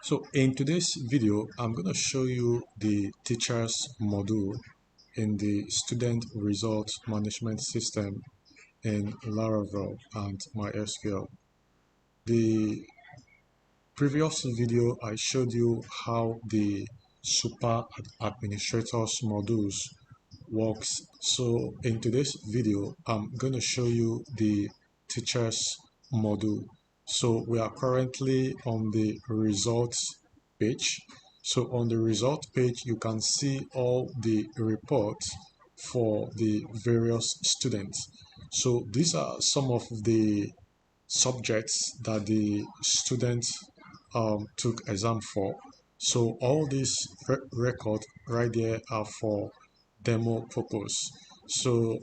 So in today's video, I'm going to show you the teachers module in the student result management system in Laravel and MySQL. The previous video, I showed you how the super administrators modules works. So in today's video, I'm going to show you the teachers module. So we are currently on the results page. So on the result page, you can see all the reports for the various students. So these are some of the subjects that the students took exam for. So all these records right there are for demo purpose. So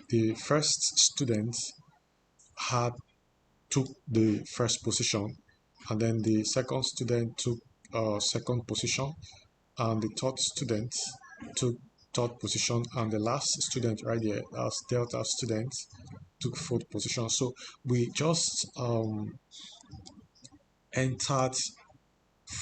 the first student had took the first position, and then the second student took second position, and the third student took third position, and the last student right there, as delta student, took fourth position. So we just entered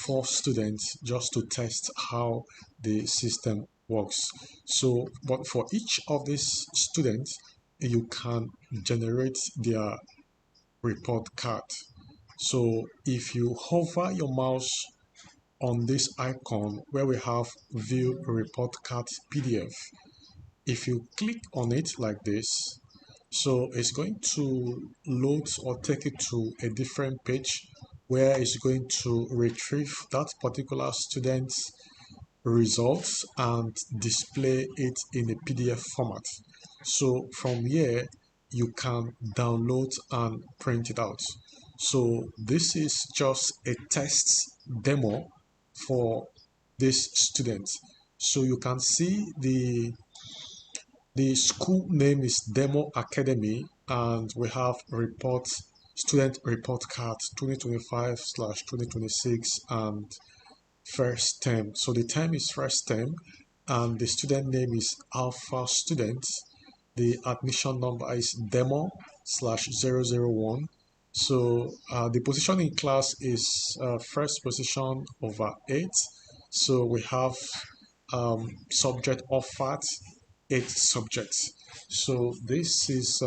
4 students just to test how the system works. So, but for each of these students, you can generate their report card. So if you hover your mouse on this icon where we have view report card PDF, if you click on it like this, so it's going to load or take it to a different page where it's going to retrieve that particular student's results and display it in a PDF format. So from here, you can download and print it out. So this is just a test demo for this student. So you can see the school name is Demo Academy, and we have student report card 2025/2026 and first term. So the term is first term, and the student name is Alpha Student. The admission number is Demo/001. So the position in class is first position over 8. So we have subject offered 8 subjects. So this is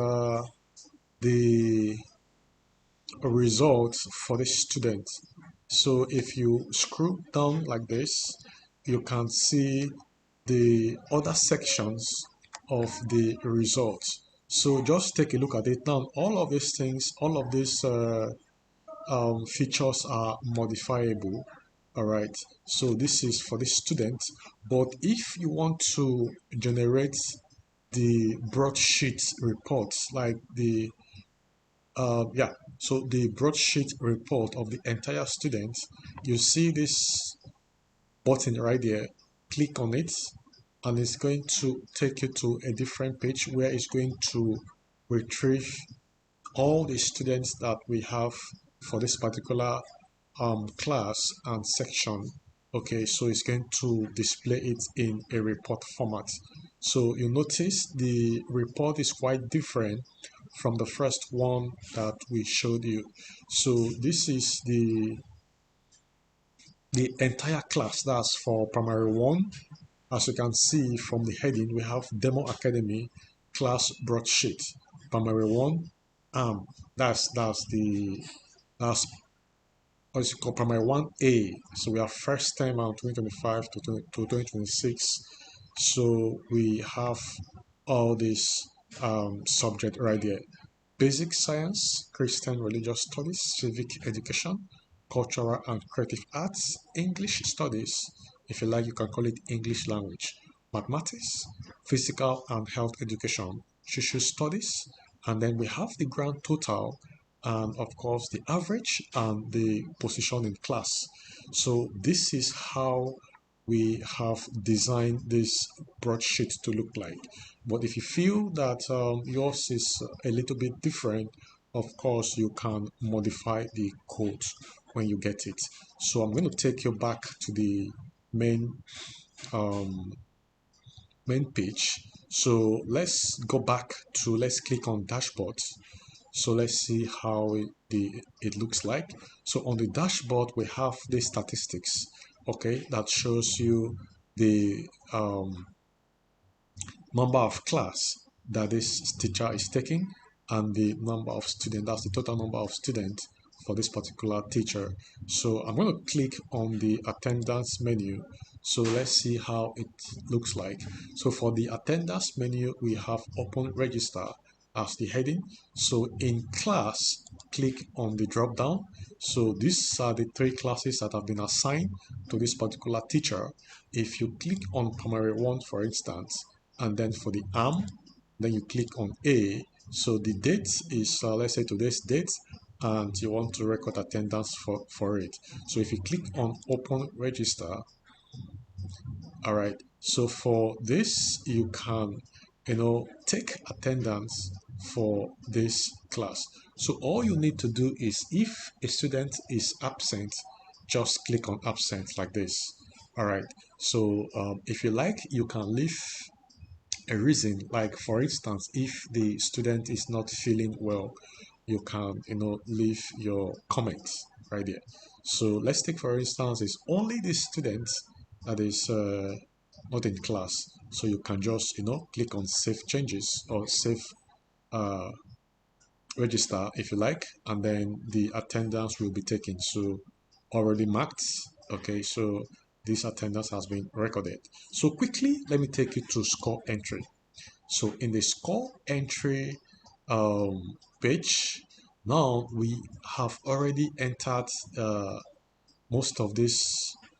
the result for the student. So if you scroll down like this, you can see the other sections of the results. So just take a look at it now. All of these things, all of these features are modifiable. All right, so this is for the student, but if you want to generate the broadsheet reports, like the so the broadsheet report of the entire student, you see this button right there. Click on it, and it's going to take you to a different page where it's going to retrieve all the students that we have for this particular class and section. Okay, so it's going to display it in a report format. So you notice the report is quite different from the first one that we showed you. So this is the entire class. That's for primary 1. As you can see from the heading, we have Demo Academy class broadsheet. Primary 1, that's what is called primary 1A. So we have first term on 2025 to 2026. So we have all this subject right there: basic science, Christian religious studies, civic education, cultural and creative arts, English studies, if you like you can call it English language, mathematics, physical and health education, social studies, and then we have the grand total, and of course the average and the position in class. So this is how we have designed this broadsheet to look like. But if you feel that yours is a little bit different, of course you can modify the code when you get it. So I'm going to take you back to the main page. So let's go back to, let's click on dashboard. So let's see how it looks like. So on the dashboard, we have the statistics, okay, that shows you the number of class that this teacher is taking and the number of students, that's the total number of students for this particular teacher. So I'm going to click on the attendance menu. So let's see how it looks like. So for the attendance menu, we have open register as the heading. So in class, click on the drop down. So these are the three classes that have been assigned to this particular teacher. If you click on primary one, for instance, and then for the arm, then you click on A. So the date is let's say today's date, and you want to record attendance for it. So if you click on open register, all right, so for this you can take attendance for this class. So all you need to do is, if a student is absent, just click on absent like this. All right, so if you like, you can leave a reason, like for instance, if the student is not feeling well, you can leave your comments right there. So let's take for instance, it's only the student that is not in class, so you can just click on save changes or save uh, register if you like, and then the attendance will be taken. So already marked. Okay, so this attendance has been recorded. So quickly, let me take you to score entry. So in the score entry page, now we have already entered most of these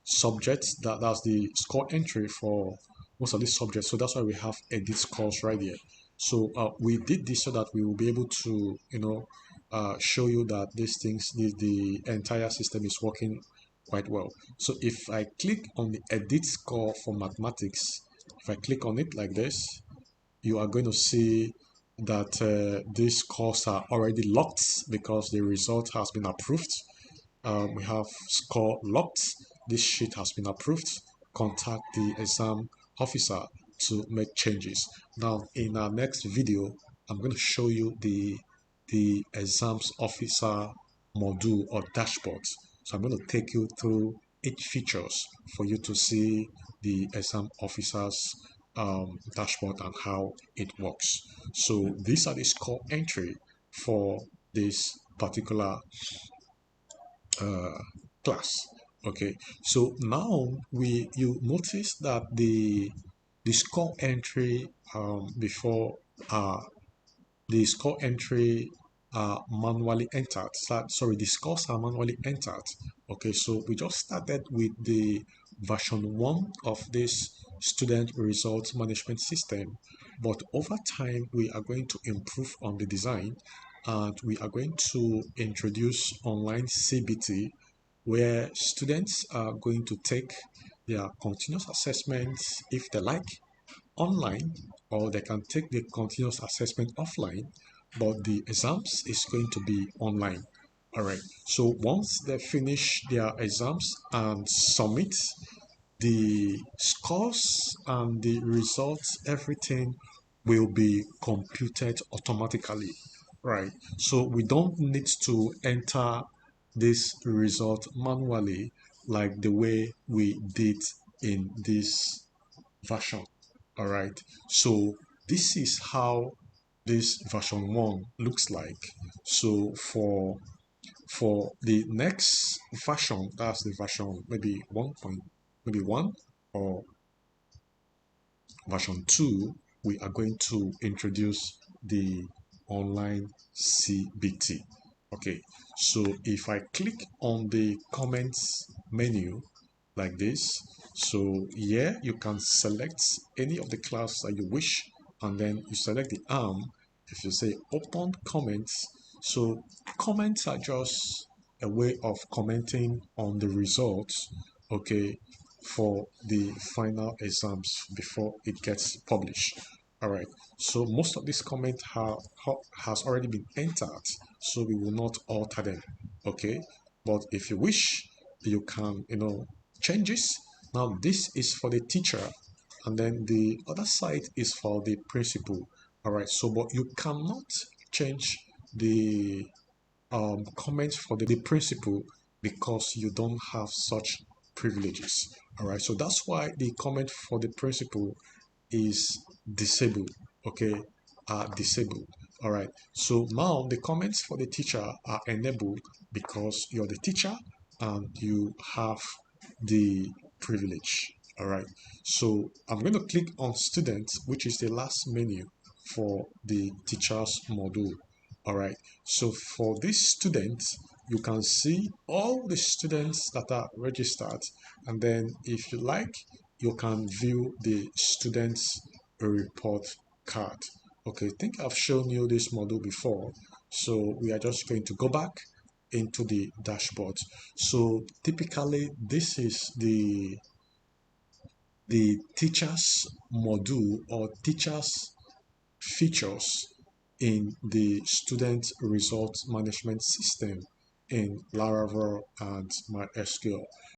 subjects. That's the score entry for most of these subjects. So that's why we have edit scores right here. So we did this so that we will be able to show you that these things, the entire system is working quite well. So if I click on the edit score for mathematics, if I click on it like this, you are going to see that these scores are already locked because the result has been approved. We have score locked. This sheet has been approved. Contact the exam officer to make changes. Now, in our next video, I'm going to show you the exams officer module or dashboard. So I'm going to take you through each features for you to see the exam officer's dashboard and how it works. So these are the score entry for this particular uh, class. Okay, so now you notice that the score entry before the score entry are manually entered. Sorry, the scores are manually entered. Okay, so we just started with the version 1 of this student results management system, but over time we are going to improve on the design, and we are going to introduce online CBT, where students are going to take their continuous assessments if they like online, or they can take the continuous assessment offline, but the exams is going to be online. All right, so once they finish their exams and submit, the scores and the results, everything will be computed automatically, right? So we don't need to enter this result manually like the way we did in this version. All right, so this is how this version 1 looks like. So for the next version, that's the version maybe 1 or version 2, we are going to introduce the online CBT. Okay, so if I click on the comments menu like this, so here you can select any of the class that you wish, and then you select the arm. If you say open comments, so comments are just a way of commenting on the results, okay, for the final exams before it gets published. All right, so most of these comments has already been entered, so we will not alter them. Okay, but if you wish, you can change this. Now this is for the teacher, and then the other side is for the principal. All right, so but you cannot change the comment for the principal because you don't have such privileges. All right, so that's why the comment for the principal is disabled. Okay, disabled. All right, so now the comments for the teacher are enabled because you're the teacher and you have the privilege. All right, so I'm going to click on students, which is the last menu for the teachers module. All right, so for this student, you can see all the students that are registered, and then if you like, you can view the students report card. Okay, I think I've shown you this model before, so we are just going to go back into the dashboard. So typically this is the teachers module or teachers features in the student result management system in Laravel and MySQL.